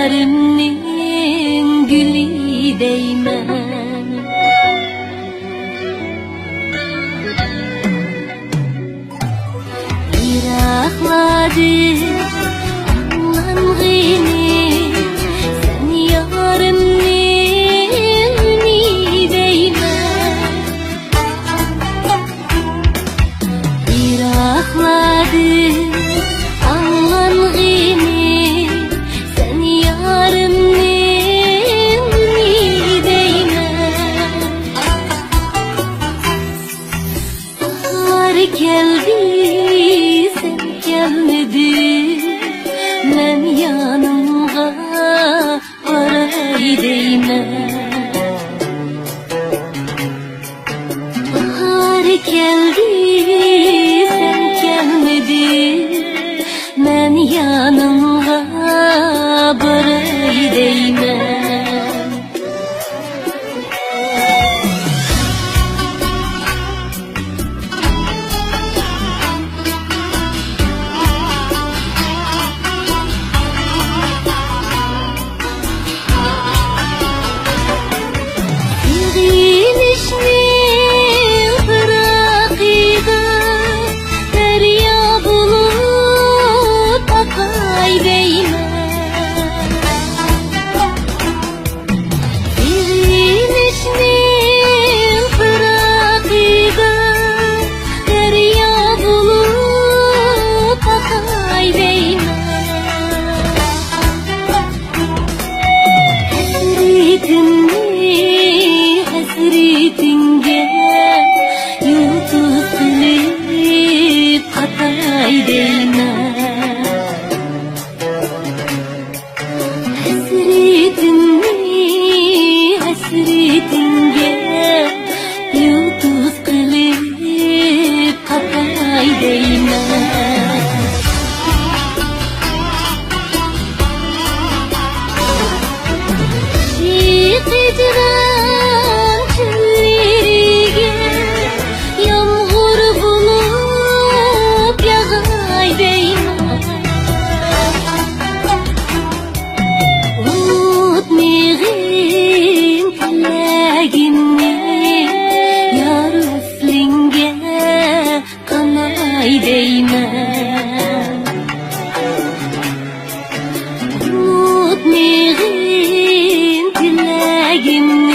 yarimning guli deyman. Yirakladi anlang'ini sen yarimning guli deyman. Yirakladi geldi sen gelmedin, men yanımga varay deyman. Bahar geldi sen gelmedin, men yanımga varay deyman. Hasretinge yutuz qilib qatay deyman. Hasretinge yutuz qilib qatay deyman. Deyman. Unutmayın dilagimni